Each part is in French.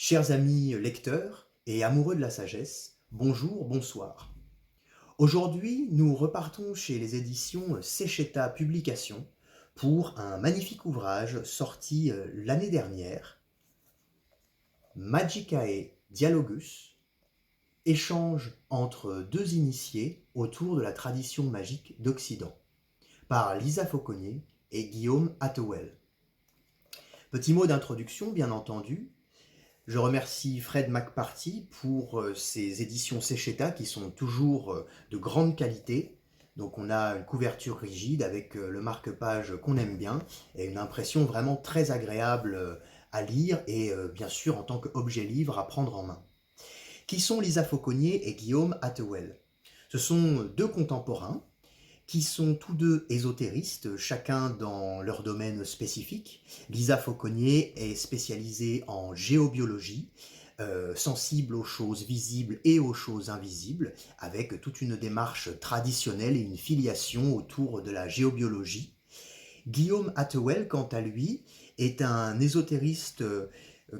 Chers amis lecteurs et amoureux de la sagesse, bonjour, bonsoir. Aujourd'hui, nous repartons chez les éditions Sécheta Publications pour un magnifique ouvrage sorti l'année dernière, Magicae Dialogus, échange entre deux initiés autour de la tradition magique d'Occident, par Lisa Fauconnier et Guillaume Attewell. Petit mot d'introduction, bien entendu. Je remercie Fred McParty pour ses éditions Sécheta qui sont toujours de grande qualité. Donc on a une couverture rigide avec le marque-page qu'on aime bien et une impression vraiment très agréable à lire et bien sûr en tant qu'objet livre à prendre en main. Qui sont Lisa Fauconnier et Guillaume Attewell? Ce sont deux contemporains qui sont tous deux ésotéristes, chacun dans leur domaine spécifique. Lisa Fauconnier est spécialisée en géobiologie, sensible aux choses visibles et aux choses invisibles, avec toute une démarche traditionnelle et une filiation autour de la géobiologie. Guillaume Attewell, quant à lui, est un ésotériste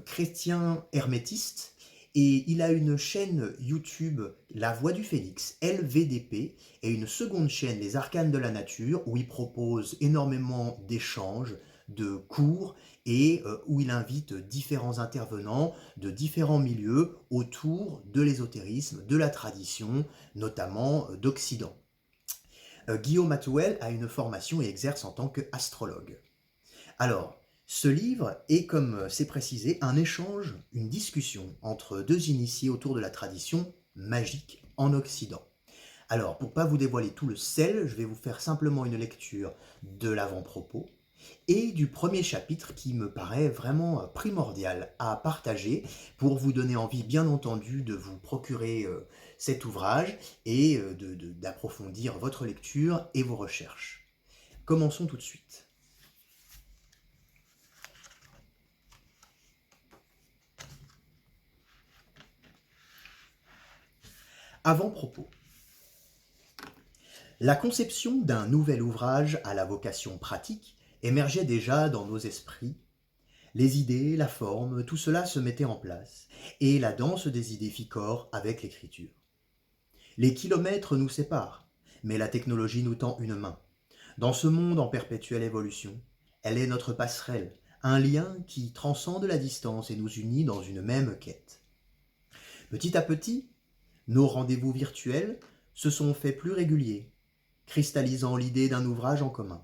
chrétien hermétiste, et il a une chaîne YouTube, La Voix du Phénix, LVDP, et une seconde chaîne, Les Arcanes de la Nature, où il propose énormément d'échanges, de cours, et où il invite différents intervenants de différents milieux autour de l'ésotérisme, de la tradition, notamment d'Occident. Guillaume Attewell a une formation et exerce en tant qu'astrologue. Alors, ce livre est, comme c'est précisé, un échange, une discussion entre deux initiés autour de la tradition magique en Occident. Alors, pour ne pas vous dévoiler tout le sel, je vais vous faire simplement une lecture de l'avant-propos et du premier chapitre qui me paraît vraiment primordial à partager pour vous donner envie, bien entendu, de vous procurer cet ouvrage et d'approfondir votre lecture et vos recherches. Commençons tout de suite. Avant-propos. La conception d'un nouvel ouvrage à la vocation pratique émergeait déjà dans nos esprits. Les idées, la forme, tout cela se mettait en place, et la danse des idées fit corps avec l'écriture. Les kilomètres nous séparent, mais la technologie nous tend une main. Dans ce monde en perpétuelle évolution, elle est notre passerelle, un lien qui transcende la distance et nous unit dans une même quête. Petit à petit, nos rendez-vous virtuels se sont faits plus réguliers, cristallisant l'idée d'un ouvrage en commun.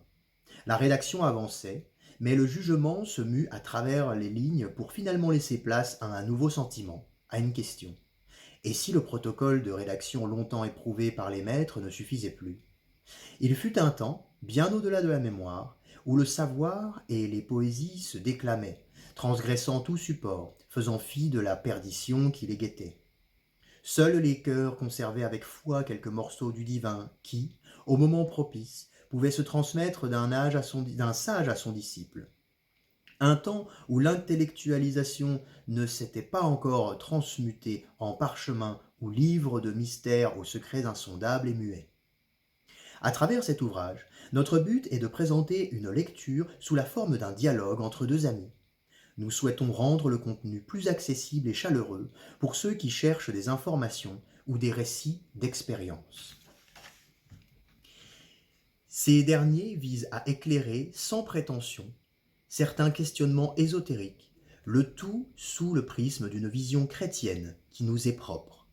La rédaction avançait, mais le jugement se mue à travers les lignes pour finalement laisser place à un nouveau sentiment, à une question. Et si le protocole de rédaction longtemps éprouvé par les maîtres ne suffisait plus? Il fut un temps, bien au-delà de la mémoire, où le savoir et les poésies se déclamaient, transgressant tout support, faisant fi de la perdition qui les guettait. Seuls les cœurs conservaient avec foi quelques morceaux du divin qui, au moment propice, pouvaient se transmettre d'un sage à son disciple. Un temps où l'intellectualisation ne s'était pas encore transmutée en parchemin ou livre de mystères aux secrets insondables et muets. À travers cet ouvrage, notre but est de présenter une lecture sous la forme d'un dialogue entre deux amis. Nous souhaitons rendre le contenu plus accessible et chaleureux pour ceux qui cherchent des informations ou des récits d'expérience. Ces derniers visent à éclairer, sans prétention, certains questionnements ésotériques, le tout sous le prisme d'une vision chrétienne qui nous est propre.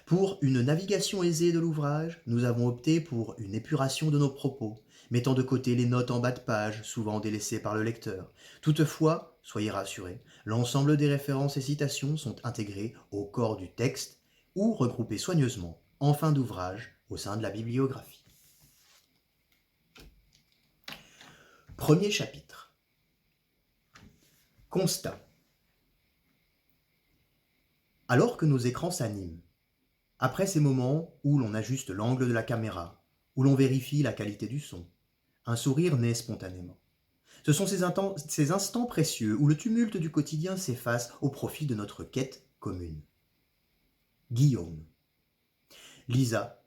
Pour une navigation aisée de l'ouvrage, nous avons opté pour une épuration de nos propos, mettant de côté les notes en bas de page, souvent délaissées par le lecteur. Toutefois, soyez rassurés, l'ensemble des références et citations sont intégrées au corps du texte ou regroupées soigneusement en fin d'ouvrage au sein de la bibliographie. Premier chapitre. Constat. Alors que nos écrans s'animent, après ces moments où l'on ajuste l'angle de la caméra, où l'on vérifie la qualité du son, un sourire naît spontanément. Ce sont ces instants précieux où le tumulte du quotidien s'efface au profit de notre quête commune. Guillaume. Lisa,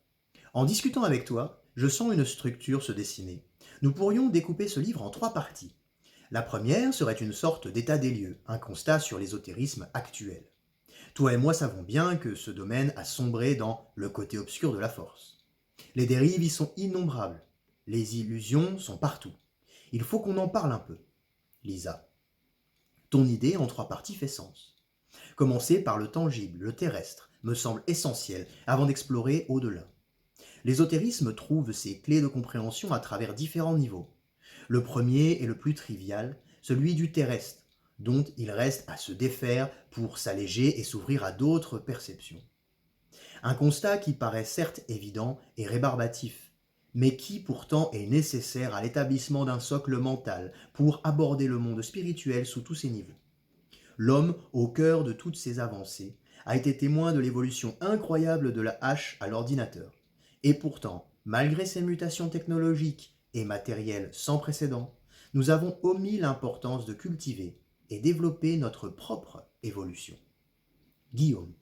en discutant avec toi, je sens une structure se dessiner. Nous pourrions découper ce livre en 3 parties. La première serait une sorte d'état des lieux, un constat sur l'ésotérisme actuel. Toi et moi savons bien que ce domaine a sombré dans le côté obscur de la force. Les dérives y sont innombrables. Les illusions sont partout. Il faut qu'on en parle un peu. Lisa, ton idée en trois parties fait sens. Commencer par le tangible, le terrestre, me semble essentiel avant d'explorer au-delà. L'ésotérisme trouve ses clés de compréhension à travers différents niveaux. Le premier est le plus trivial, celui du terrestre, dont il reste à se défaire pour s'alléger et s'ouvrir à d'autres perceptions. Un constat qui paraît certes évident et rébarbatif, mais qui pourtant est nécessaire à l'établissement d'un socle mental pour aborder le monde spirituel sous tous ses niveaux. L'homme, au cœur de toutes ces avancées, a été témoin de l'évolution incroyable de la hache à l'ordinateur. Et pourtant, malgré ces mutations technologiques et matérielles sans précédent, nous avons omis l'importance de cultiver et développer notre propre évolution. Guillaume.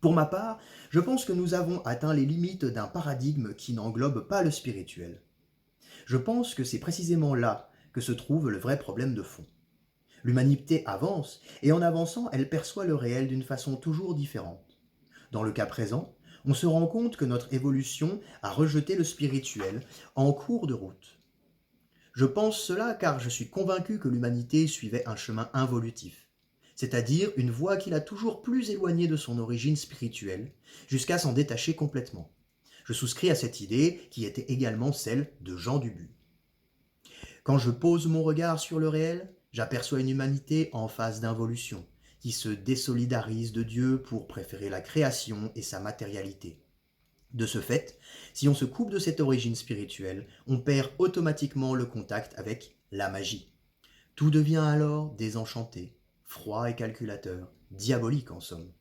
Pour ma part, je pense que nous avons atteint les limites d'un paradigme qui n'englobe pas le spirituel. Je pense que c'est précisément là que se trouve le vrai problème de fond. L'humanité avance, et en avançant, elle perçoit le réel d'une façon toujours différente. Dans le cas présent, on se rend compte que notre évolution a rejeté le spirituel en cours de route. Je pense cela car je suis convaincu que l'humanité suivait un chemin involutif, c'est-à-dire une voie qui l'a toujours plus éloignée de son origine spirituelle, jusqu'à s'en détacher complètement. Je souscris à cette idée qui était également celle de Jean Dubu. Quand je pose mon regard sur le réel, j'aperçois une humanité en phase d'involution, qui se désolidarise de Dieu pour préférer la création et sa matérialité. De ce fait, si on se coupe de cette origine spirituelle, on perd automatiquement le contact avec la magie. Tout devient alors désenchanté, froid et calculateur, diabolique en somme.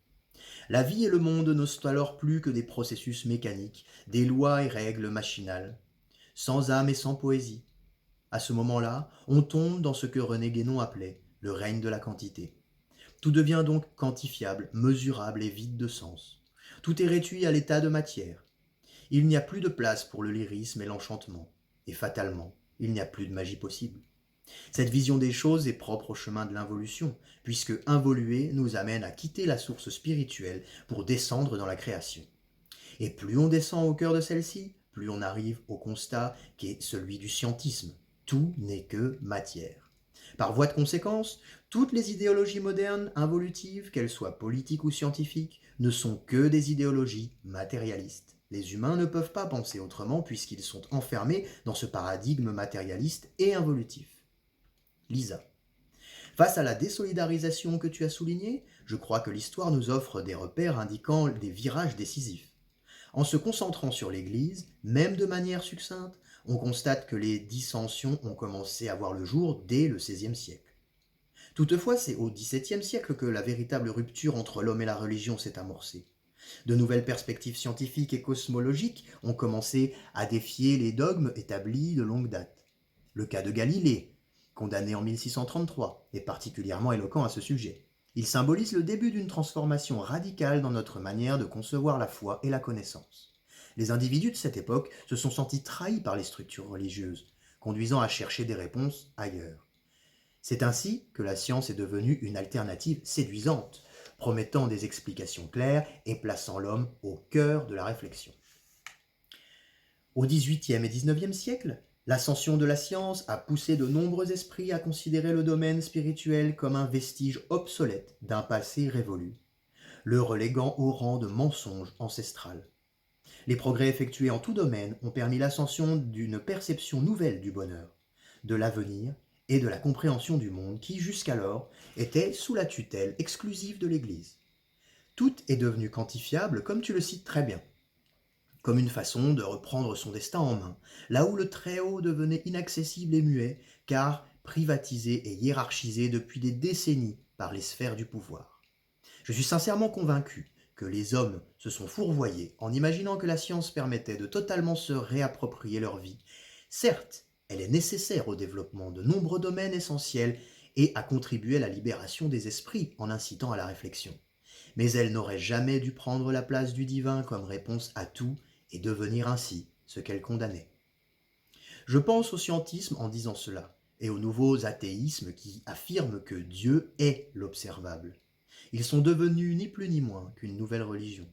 La vie et le monde ne sont alors plus que des processus mécaniques, des lois et règles machinales, sans âme et sans poésie. À ce moment-là, on tombe dans ce que René Guénon appelait le règne de la quantité. Tout devient donc quantifiable, mesurable et vide de sens. Tout est réduit à l'état de matière. Il n'y a plus de place pour le lyrisme et l'enchantement. Et fatalement, il n'y a plus de magie possible. Cette vision des choses est propre au chemin de l'involution, puisque involuer nous amène à quitter la source spirituelle pour descendre dans la création. Et plus on descend au cœur de celle-ci, plus on arrive au constat qui est celui du scientisme. Tout n'est que matière. Par voie de conséquence, toutes les idéologies modernes involutives, qu'elles soient politiques ou scientifiques, ne sont que des idéologies matérialistes. Les humains ne peuvent pas penser autrement puisqu'ils sont enfermés dans ce paradigme matérialiste et involutif. Lisa. Face à la désolidarisation que tu as soulignée, je crois que l'histoire nous offre des repères indiquant des virages décisifs. En se concentrant sur l'Église, même de manière succincte, on constate que les dissensions ont commencé à voir le jour dès le XVIe siècle. Toutefois, c'est au XVIIe siècle que la véritable rupture entre l'homme et la religion s'est amorcée. De nouvelles perspectives scientifiques et cosmologiques ont commencé à défier les dogmes établis de longue date. Le cas de Galilée, condamné en 1633, est particulièrement éloquent à ce sujet. Il symbolise le début d'une transformation radicale dans notre manière de concevoir la foi et la connaissance. Les individus de cette époque se sont sentis trahis par les structures religieuses, conduisant à chercher des réponses ailleurs. C'est ainsi que la science est devenue une alternative séduisante, promettant des explications claires et plaçant l'homme au cœur de la réflexion. Au XVIIIe et XIXe siècle, l'ascension de la science a poussé de nombreux esprits à considérer le domaine spirituel comme un vestige obsolète d'un passé révolu, le reléguant au rang de mensonge ancestral. Les progrès effectués en tout domaine ont permis l'ascension d'une perception nouvelle du bonheur, de l'avenir et de la compréhension du monde qui, jusqu'alors, était sous la tutelle exclusive de l'Église. Tout est devenu quantifiable, comme tu le cites très bien, comme une façon de reprendre son destin en main, là où le Très-Haut devenait inaccessible et muet, car privatisé et hiérarchisé depuis des décennies par les sphères du pouvoir. Je suis sincèrement convaincu que les hommes se sont fourvoyés en imaginant que la science permettait de totalement se réapproprier leur vie. Certes, elle est nécessaire au développement de nombreux domaines essentiels et a contribué à la libération des esprits en incitant à la réflexion. Mais elle n'aurait jamais dû prendre la place du divin comme réponse à tout et devenir ainsi ce qu'elle condamnait. Je pense au scientisme en disant cela, et aux nouveaux athéismes qui affirment que Dieu est l'observable. Ils sont devenus ni plus ni moins qu'une nouvelle religion.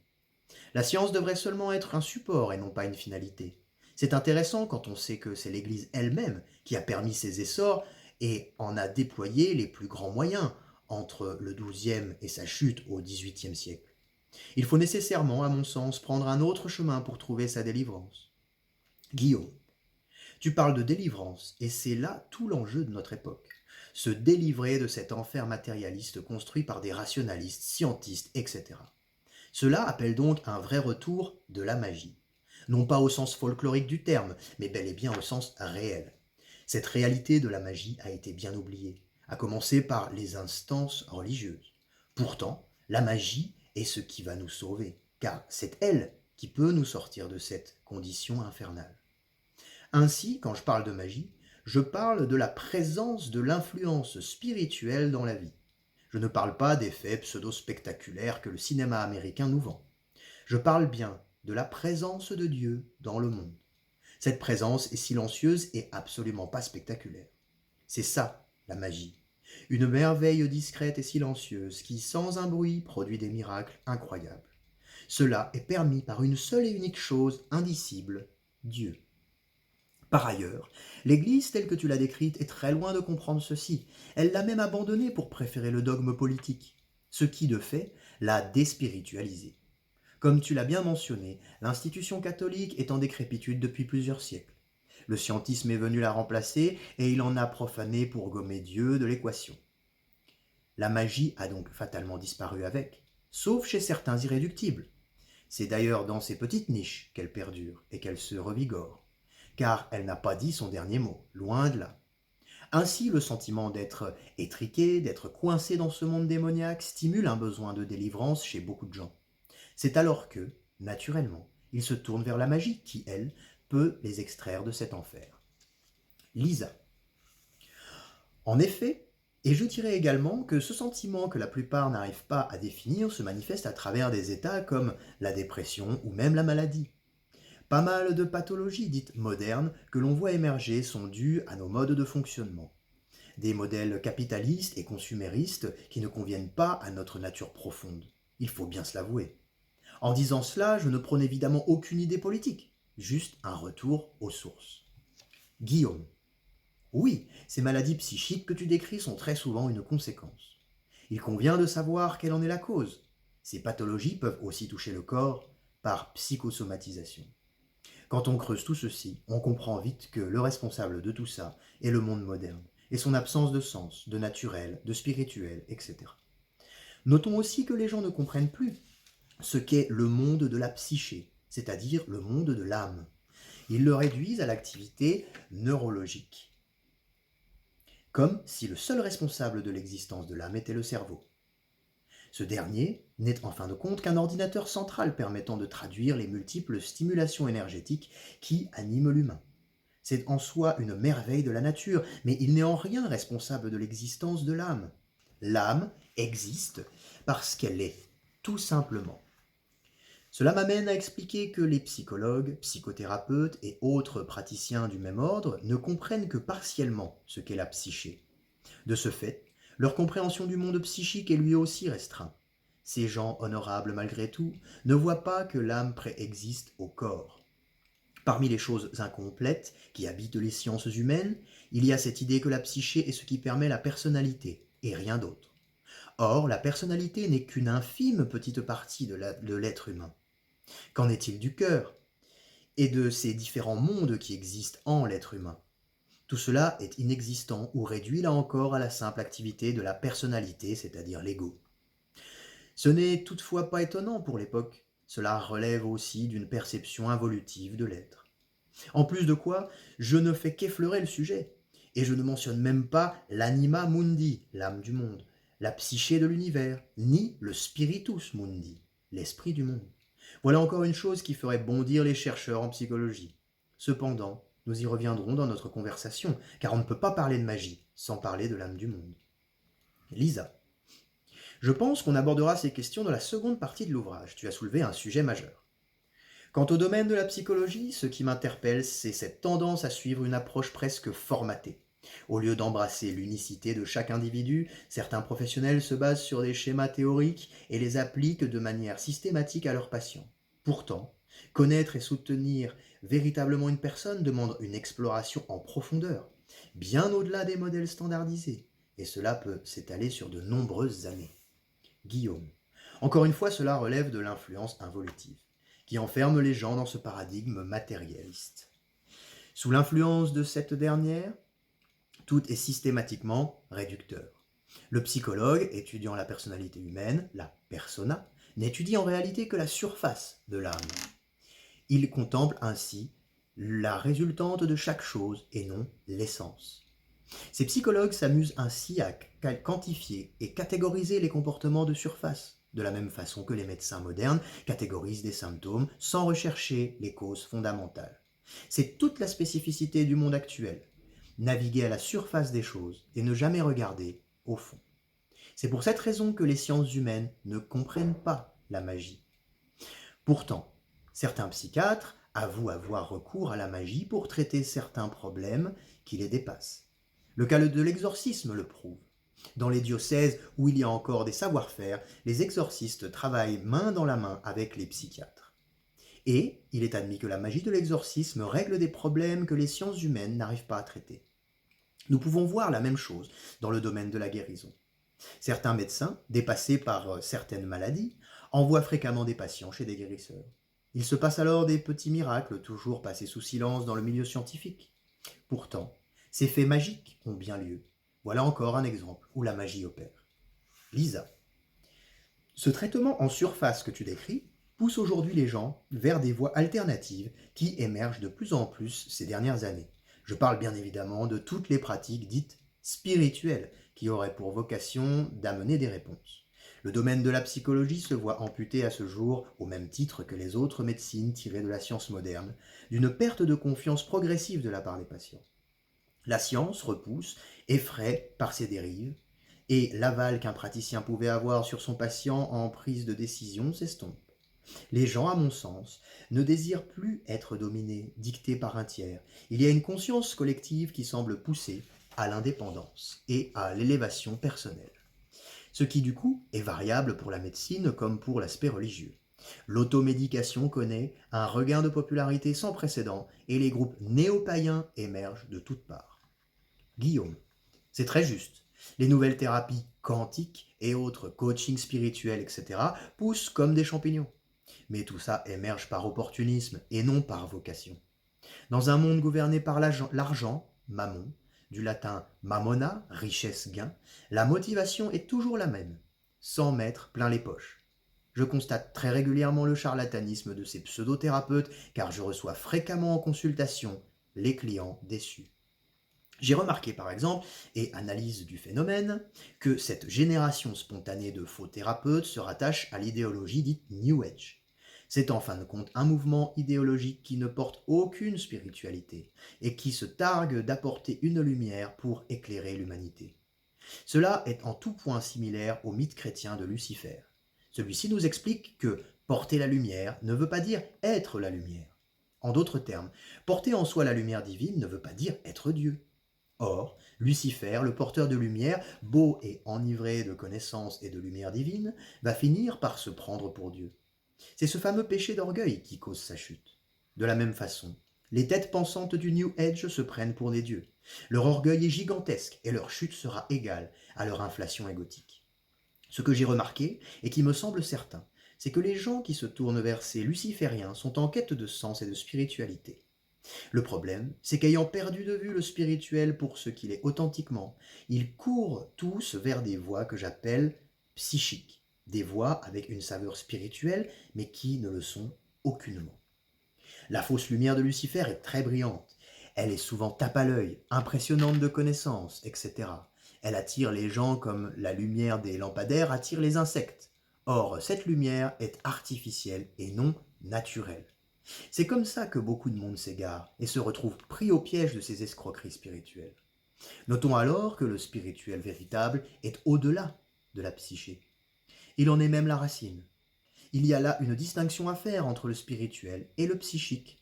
La science devrait seulement être un support et non pas une finalité. C'est intéressant quand on sait que c'est l'Église elle-même qui a permis ces essors et en a déployé les plus grands moyens entre le XIIe et sa chute au XVIIIe siècle. Il faut nécessairement, à mon sens, prendre un autre chemin pour trouver sa délivrance. Guillaume, tu parles de délivrance, et c'est là tout l'enjeu de notre époque. Se délivrer de cet enfer matérialiste construit par des rationalistes, scientistes, etc. Cela appelle donc un vrai retour de la magie. Non pas au sens folklorique du terme, mais bel et bien au sens réel. Cette réalité de la magie a été bien oubliée, à commencer par les instances religieuses. Pourtant, la magie est ce qui va nous sauver, car c'est elle qui peut nous sortir de cette condition infernale. Ainsi, quand je parle de magie, je parle de la présence de l'influence spirituelle dans la vie. Je ne parle pas d'effets pseudo-spectaculaires que le cinéma américain nous vend. Je parle bien de la présence de Dieu dans le monde. Cette présence est silencieuse et absolument pas spectaculaire. C'est ça, la magie. Une merveille discrète et silencieuse qui, sans un bruit, produit des miracles incroyables. Cela est permis par une seule et unique chose indicible, Dieu. Par ailleurs, l'Église telle que tu l'as décrite est très loin de comprendre ceci. Elle l'a même abandonné pour préférer le dogme politique, ce qui, de fait, l'a déspiritualisé. Comme tu l'as bien mentionné, l'institution catholique est en décrépitude depuis plusieurs siècles. Le scientisme est venu la remplacer et il en a profané pour gommer Dieu de l'équation. La magie a donc fatalement disparu avec, sauf chez certains irréductibles. C'est d'ailleurs dans ces petites niches qu'elle perdure et qu'elle se revigore, car elle n'a pas dit son dernier mot, loin de là. Ainsi, le sentiment d'être étriqué, d'être coincé dans ce monde démoniaque stimule un besoin de délivrance chez beaucoup de gens. C'est alors que, naturellement, ils se tournent vers la magie qui, elle, peut les extraire de cet enfer. Lisa. En effet, et je dirais également que ce sentiment que la plupart n'arrivent pas à définir se manifeste à travers des états comme la dépression ou même la maladie. Pas mal de pathologies dites modernes que l'on voit émerger sont dues à nos modes de fonctionnement. Des modèles capitalistes et consuméristes qui ne conviennent pas à notre nature profonde. Il faut bien se l'avouer. En disant cela, je ne prône évidemment aucune idée politique, juste un retour aux sources. Guillaume. Oui, ces maladies psychiques que tu décris sont très souvent une conséquence. Il convient de savoir quelle en est la cause. Ces pathologies peuvent aussi toucher le corps par psychosomatisation. Quand on creuse tout ceci, on comprend vite que le responsable de tout ça est le monde moderne, et son absence de sens, de naturel, de spirituel, etc. Notons aussi que les gens ne comprennent plus ce qu'est le monde de la psyché, c'est-à-dire le monde de l'âme. Ils le réduisent à l'activité neurologique, comme si le seul responsable de l'existence de l'âme était le cerveau. Ce dernier n'est en fin de compte qu'un ordinateur central permettant de traduire les multiples stimulations énergétiques qui animent l'humain. C'est en soi une merveille de la nature, mais il n'est en rien responsable de l'existence de l'âme. L'âme existe parce qu'elle est, tout simplement. Cela m'amène à expliquer que les psychologues, psychothérapeutes et autres praticiens du même ordre ne comprennent que partiellement ce qu'est la psyché. De ce fait, leur compréhension du monde psychique est lui aussi restreinte. Ces gens honorables malgré tout ne voient pas que l'âme préexiste au corps. Parmi les choses incomplètes qui habitent les sciences humaines, il y a cette idée que la psyché est ce qui permet la personnalité, et rien d'autre. Or, la personnalité n'est qu'une infime petite partie de l'être humain. Qu'en est-il du cœur et de ces différents mondes qui existent en l'être humain? Tout cela est inexistant ou réduit là encore à la simple activité de la personnalité, c'est-à-dire l'ego. Ce n'est toutefois pas étonnant pour l'époque, cela relève aussi d'une perception involutive de l'être. En plus de quoi, je ne fais qu'effleurer le sujet, et je ne mentionne même pas l'anima mundi, l'âme du monde, la psyché de l'univers, ni le spiritus mundi, l'esprit du monde. Voilà encore une chose qui ferait bondir les chercheurs en psychologie. Cependant, nous y reviendrons dans notre conversation, car on ne peut pas parler de magie sans parler de l'âme du monde. Lisa. Je pense qu'on abordera ces questions dans la seconde partie de l'ouvrage. Tu as soulevé un sujet majeur. Quant au domaine de la psychologie, ce qui m'interpelle, c'est cette tendance à suivre une approche presque formatée. Au lieu d'embrasser l'unicité de chaque individu, certains professionnels se basent sur des schémas théoriques et les appliquent de manière systématique à leurs patients. Pourtant, connaître et soutenir véritablement une personne demande une exploration en profondeur, bien au-delà des modèles standardisés, et cela peut s'étaler sur de nombreuses années. Guillaume. Encore une fois, cela relève de l'influence involutive, qui enferme les gens dans ce paradigme matérialiste. Sous l'influence de cette dernière, tout est systématiquement réducteur. Le psychologue, étudiant la personnalité humaine, la persona, n'étudie en réalité que la surface de l'âme. Il contemple ainsi la résultante de chaque chose et non l'essence. Ces psychologues s'amusent ainsi à quantifier et catégoriser les comportements de surface, de la même façon que les médecins modernes catégorisent des symptômes sans rechercher les causes fondamentales. C'est toute la spécificité du monde actuel, naviguer à la surface des choses et ne jamais regarder au fond. C'est pour cette raison que les sciences humaines ne comprennent pas la magie. Pourtant, certains psychiatres avouent avoir recours à la magie pour traiter certains problèmes qui les dépassent. Le cas de l'exorcisme le prouve. Dans les diocèses où il y a encore des savoir-faire, les exorcistes travaillent main dans la main avec les psychiatres. Et il est admis que la magie de l'exorcisme règle des problèmes que les sciences humaines n'arrivent pas à traiter. Nous pouvons voir la même chose dans le domaine de la guérison. Certains médecins, dépassés par certaines maladies, envoient fréquemment des patients chez des guérisseurs. Il se passe alors des petits miracles toujours passés sous silence dans le milieu scientifique. Pourtant, ces faits magiques ont bien lieu. Voilà encore un exemple où la magie opère. Lisa. Ce traitement en surface que tu décris pousse aujourd'hui les gens vers des voies alternatives qui émergent de plus en plus ces dernières années. Je parle bien évidemment de toutes les pratiques dites spirituelles qui auraient pour vocation d'amener des réponses. Le domaine de la psychologie se voit amputé à ce jour, au même titre que les autres médecines tirées de la science moderne, d'une perte de confiance progressive de la part des patients. La science repousse, effraie par ses dérives, et l'aval qu'un praticien pouvait avoir sur son patient en prise de décision s'estompe. Les gens, à mon sens, ne désirent plus être dominés, dictés par un tiers. Il y a une conscience collective qui semble pousser à l'indépendance et à l'élévation personnelle. Ce qui, du coup, est variable pour la médecine comme pour l'aspect religieux. L'automédication connaît un regain de popularité sans précédent et les groupes néo-païens émergent de toutes parts. Guillaume. C'est très juste. Les nouvelles thérapies quantiques et autres coachings spirituels, etc. poussent comme des champignons. Mais tout ça émerge par opportunisme et non par vocation. Dans un monde gouverné par l'argent, mammon, du latin mamona, richesse, gain, la motivation est toujours la même, s'en mettre plein les poches. Je constate très régulièrement le charlatanisme de ces pseudothérapeutes car je reçois fréquemment en consultation les clients déçus. J'ai remarqué par exemple, et analyse du phénomène, que cette génération spontanée de faux thérapeutes se rattache à l'idéologie dite New Age. C'est en fin de compte un mouvement idéologique qui ne porte aucune spiritualité et qui se targue d'apporter une lumière pour éclairer l'humanité. Cela est en tout point similaire au mythe chrétien de Lucifer. Celui-ci nous explique que porter la lumière ne veut pas dire être la lumière. En d'autres termes, porter en soi la lumière divine ne veut pas dire être Dieu. Or, Lucifer, le porteur de lumière, beau et enivré de connaissances et de lumière divine, va finir par se prendre pour Dieu. C'est ce fameux péché d'orgueil qui cause sa chute. De la même façon, les têtes pensantes du New Age se prennent pour des dieux. Leur orgueil est gigantesque et leur chute sera égale à leur inflation égotique. Ce que j'ai remarqué, et qui me semble certain, c'est que les gens qui se tournent vers ces lucifériens sont en quête de sens et de spiritualité. Le problème, c'est qu'ayant perdu de vue le spirituel pour ce qu'il est authentiquement, ils courent tous vers des voies que j'appelle psychiques, des voies avec une saveur spirituelle, mais qui ne le sont aucunement. La fausse lumière de Lucifer est très brillante. Elle est souvent tape à l'œil, impressionnante de connaissances, etc. Elle attire les gens comme la lumière des lampadaires attire les insectes. Or, cette lumière est artificielle et non naturelle. C'est comme ça que beaucoup de monde s'égare et se retrouve pris au piège de ces escroqueries spirituelles. Notons alors que le spirituel véritable est au-delà de la psyché. Il en est même la racine. Il y a là une distinction à faire entre le spirituel et le psychique.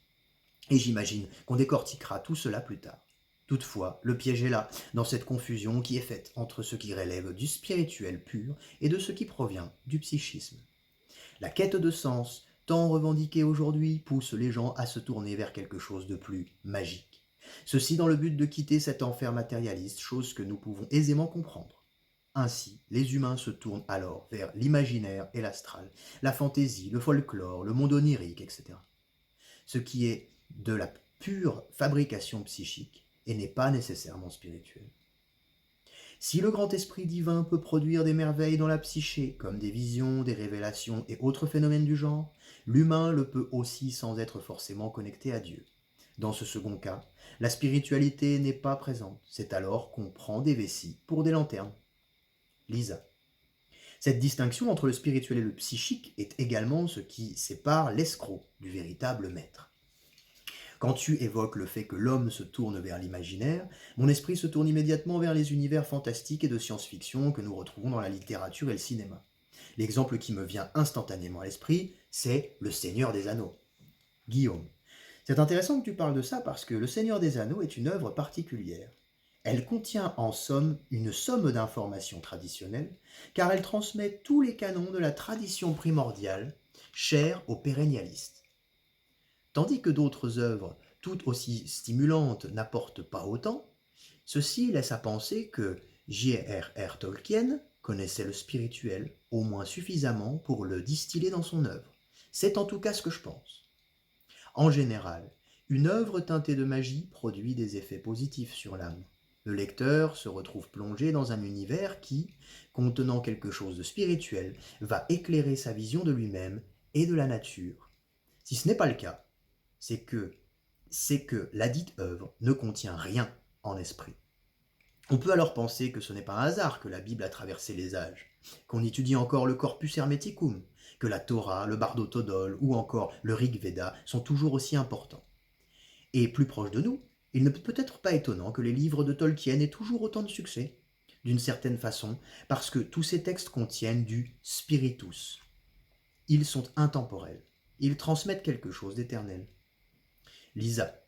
Et j'imagine qu'on décortiquera tout cela plus tard. Toutefois, le piège est là, dans cette confusion qui est faite entre ce qui relève du spirituel pur et de ce qui provient du psychisme. La quête de sens, tant revendiquée aujourd'hui, pousse les gens à se tourner vers quelque chose de plus magique. Ceci dans le but de quitter cet enfer matérialiste, chose que nous pouvons aisément comprendre. Ainsi, les humains se tournent alors vers l'imaginaire et l'astral, la fantaisie, le folklore, le monde onirique, etc. Ce qui est de la pure fabrication psychique et n'est pas nécessairement spirituel. Si le grand esprit divin peut produire des merveilles dans la psyché, comme des visions, des révélations et autres phénomènes du genre, l'humain le peut aussi sans être forcément connecté à Dieu. Dans ce second cas, la spiritualité n'est pas présente, c'est alors qu'on prend des vessies pour des lanternes. Lisa. Cette distinction entre le spirituel et le psychique est également ce qui sépare l'escroc du véritable maître. Quand tu évoques le fait que l'homme se tourne vers l'imaginaire, mon esprit se tourne immédiatement vers les univers fantastiques et de science-fiction que nous retrouvons dans la littérature et le cinéma. L'exemple qui me vient instantanément à l'esprit, c'est Le Seigneur des Anneaux. Guillaume. C'est intéressant que tu parles de ça parce que Le Seigneur des Anneaux est une œuvre particulière. Elle contient en somme une somme d'informations traditionnelles, car elle transmet tous les canons de la tradition primordiale, chère aux pérennialistes. Tandis que d'autres œuvres, toutes aussi stimulantes, n'apportent pas autant, ceci laisse à penser que J.R.R. Tolkien connaissait le spirituel au moins suffisamment pour le distiller dans son œuvre. C'est en tout cas ce que je pense. En général, une œuvre teintée de magie produit des effets positifs sur l'âme. Le lecteur se retrouve plongé dans un univers qui, contenant quelque chose de spirituel, va éclairer sa vision de lui-même et de la nature. Si ce n'est pas le cas, c'est que ladite œuvre ne contient rien en esprit. On peut alors penser que ce n'est pas un hasard que la Bible a traversé les âges, qu'on étudie encore le Corpus Hermeticum, que la Torah, le Bardo Todol ou encore le Rig Veda sont toujours aussi importants. Et plus proche de nous, il ne peut être pas étonnant que les livres de Tolkien aient toujours autant de succès, d'une certaine façon, parce que tous ces textes contiennent du spiritus. Ils sont intemporels, ils transmettent quelque chose d'éternel. Lisa.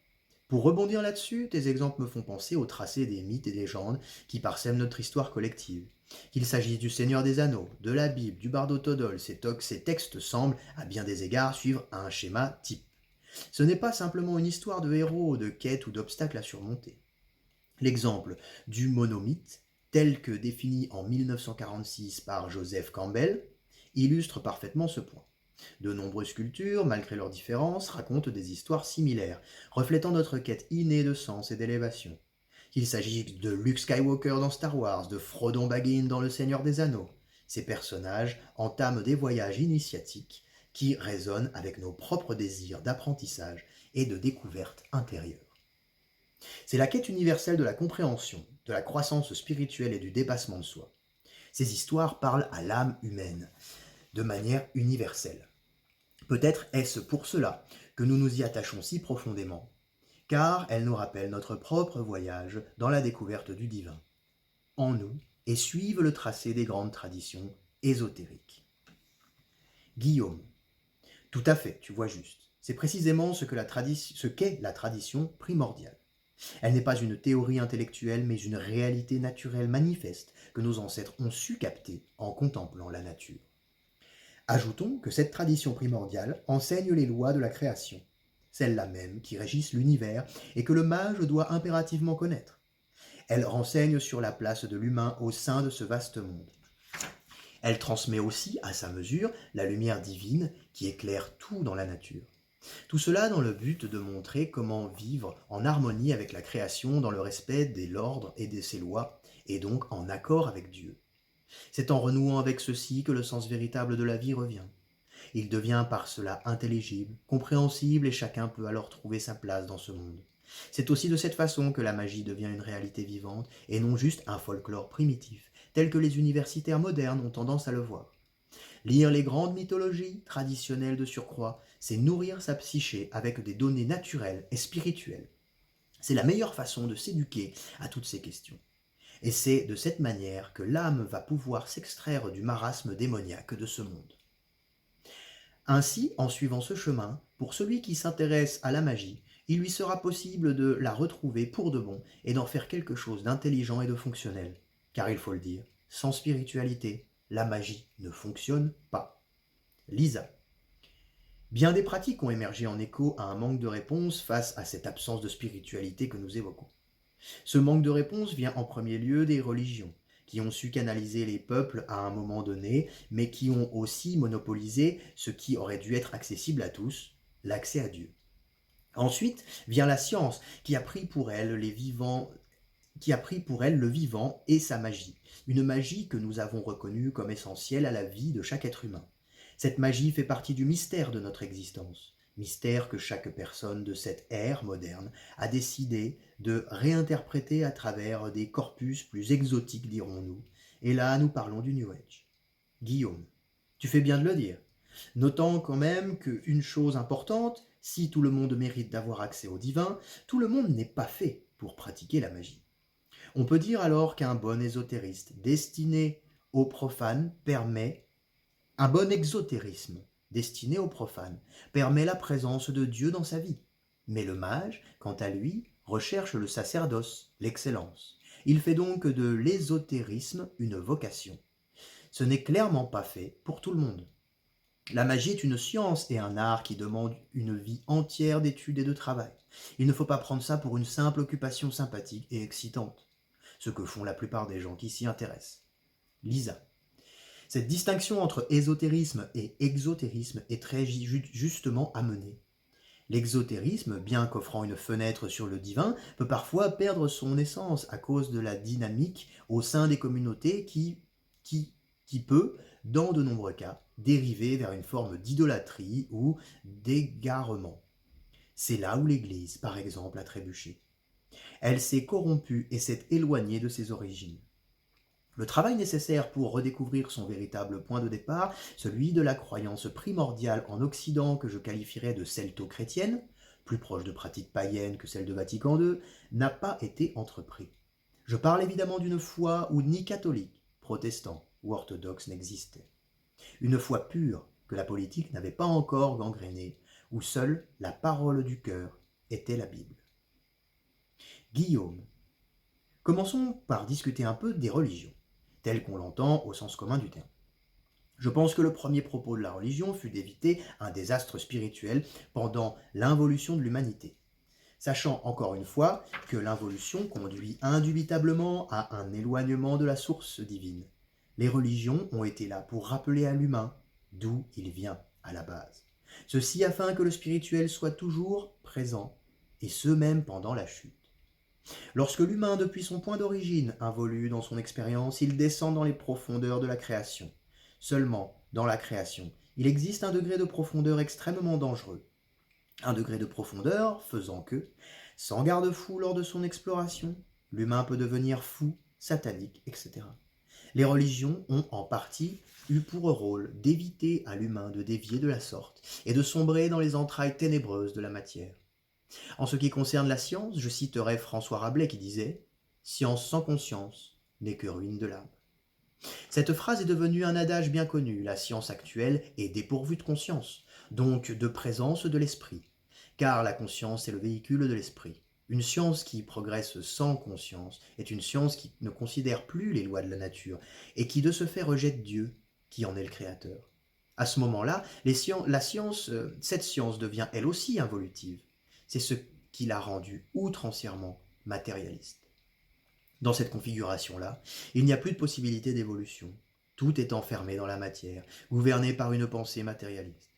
Pour rebondir là-dessus, tes exemples me font penser au tracé des mythes et légendes qui parsèment notre histoire collective. Qu'il s'agisse du Seigneur des Anneaux, de la Bible, du Bardo Todol, ces textes semblent, à bien des égards, suivre un schéma type. Ce n'est pas simplement une histoire de héros, de quêtes ou d'obstacles à surmonter. L'exemple du monomythe, tel que défini en 1946 par Joseph Campbell, illustre parfaitement ce point. De nombreuses cultures, malgré leurs différences, racontent des histoires similaires, reflétant notre quête innée de sens et d'élévation. Qu'il s'agisse de Luke Skywalker dans Star Wars, de Frodon Baggins dans Le Seigneur des Anneaux, ces personnages entament des voyages initiatiques qui résonnent avec nos propres désirs d'apprentissage et de découverte intérieure. C'est la quête universelle de la compréhension, de la croissance spirituelle et du dépassement de soi. Ces histoires parlent à l'âme humaine, de manière universelle. Peut-être est-ce pour cela que nous nous y attachons si profondément, car elles nous rappellent notre propre voyage dans la découverte du divin, en nous, et suivent le tracé des grandes traditions ésotériques. Guillaume. Tout à fait, tu vois juste. C'est précisément ce qu'est la tradition primordiale. Elle n'est pas une théorie intellectuelle, mais une réalité naturelle manifeste que nos ancêtres ont su capter en contemplant la nature. Ajoutons que cette tradition primordiale enseigne les lois de la création, celles-là même qui régissent l'univers et que le mage doit impérativement connaître. Elle renseigne sur la place de l'humain au sein de ce vaste monde. Elle transmet aussi, à sa mesure, la lumière divine qui éclaire tout dans la nature. Tout cela dans le but de montrer comment vivre en harmonie avec la création dans le respect de l'ordre et de ses lois, et donc en accord avec Dieu. C'est en renouant avec ceci que le sens véritable de la vie revient. Il devient par cela intelligible, compréhensible et chacun peut alors trouver sa place dans ce monde. C'est aussi de cette façon que la magie devient une réalité vivante et non juste un folklore primitif, tel que les universitaires modernes ont tendance à le voir. Lire les grandes mythologies traditionnelles de surcroît, c'est nourrir sa psyché avec des données naturelles et spirituelles. C'est la meilleure façon de s'éduquer à toutes ces questions. Et c'est de cette manière que l'âme va pouvoir s'extraire du marasme démoniaque de ce monde. Ainsi, en suivant ce chemin, pour celui qui s'intéresse à la magie, il lui sera possible de la retrouver pour de bon et d'en faire quelque chose d'intelligent et de fonctionnel. Car il faut le dire, sans spiritualité, la magie ne fonctionne pas. Lisa. Bien des pratiques ont émergé en écho à un manque de réponse face à cette absence de spiritualité que nous évoquons. Ce manque de réponse vient en premier lieu des religions, qui ont su canaliser les peuples à un moment donné, mais qui ont aussi monopolisé ce qui aurait dû être accessible à tous, l'accès à Dieu. Ensuite vient la science, qui a pris pour elle le vivant et sa magie, une magie que nous avons reconnue comme essentielle à la vie de chaque être humain. Cette magie fait partie du mystère de notre existence, mystère que chaque personne de cette ère moderne a décidé de réinterpréter à travers des corpus plus exotiques, dirons-nous. Et là, nous parlons du New Age. Guillaume, tu fais bien de le dire. Notant quand même qu'une chose importante, si tout le monde mérite d'avoir accès au divin, tout le monde n'est pas fait pour pratiquer la magie. On peut dire alors qu'un bon ésotériste destiné aux profanes permet un bon exotérisme destiné aux profanes permet la présence de Dieu dans sa vie. Mais le mage, quant à lui, recherche le sacerdoce, l'excellence. Il fait donc de l'ésotérisme une vocation. Ce n'est clairement pas fait pour tout le monde. La magie est une science et un art qui demande une vie entière d'études et de travail. Il ne faut pas prendre ça pour une simple occupation sympathique et excitante, ce que font la plupart des gens qui s'y intéressent. Lisa. Cette distinction entre ésotérisme et exotérisme est très justement amenée. L'exotérisme, bien qu'offrant une fenêtre sur le divin, peut parfois perdre son essence à cause de la dynamique au sein des communautés qui peut, dans de nombreux cas, dériver vers une forme d'idolâtrie ou d'égarement. C'est là où l'Église, par exemple, a trébuché. Elle s'est corrompue et s'est éloignée de ses origines. Le travail nécessaire pour redécouvrir son véritable point de départ, celui de la croyance primordiale en Occident que je qualifierais de celto-chrétienne, plus proche de pratiques païennes que celle de Vatican II, n'a pas été entrepris. Je parle évidemment d'une foi où ni catholique, protestant ou orthodoxe n'existait. Une foi pure que la politique n'avait pas encore gangrénée, où seule la parole du cœur était la Bible. Guillaume. Commençons par discuter un peu des religions, telles qu'on l'entend au sens commun du terme. Je pense que le premier propos de la religion fut d'éviter un désastre spirituel pendant l'involution de l'humanité, sachant encore une fois que l'involution conduit indubitablement à un éloignement de la source divine. Les religions ont été là pour rappeler à l'humain d'où il vient à la base. Ceci afin que le spirituel soit toujours présent, et ce même pendant la chute. Lorsque l'humain, depuis son point d'origine, involue dans son expérience, il descend dans les profondeurs de la création. Seulement, dans la création, il existe un degré de profondeur extrêmement dangereux. Un degré de profondeur faisant que, sans garde-fou lors de son exploration, l'humain peut devenir fou, satanique, etc. Les religions ont en partie eu pour rôle d'éviter à l'humain de dévier de la sorte et de sombrer dans les entrailles ténébreuses de la matière. En ce qui concerne la science, je citerai François Rabelais qui disait « Science sans conscience n'est que ruine de l'âme ». Cette phrase est devenue un adage bien connu. La science actuelle est dépourvue de conscience, donc de présence de l'esprit, car la conscience est le véhicule de l'esprit. Une science qui progresse sans conscience est une science qui ne considère plus les lois de la nature et qui de ce fait rejette Dieu, qui en est le créateur. À ce moment-là, cette science devient elle aussi involutive. C'est ce qui l'a rendue outrancièrement matérialiste. Dans cette configuration-là, il n'y a plus de possibilité d'évolution. Tout est enfermé dans la matière, gouverné par une pensée matérialiste.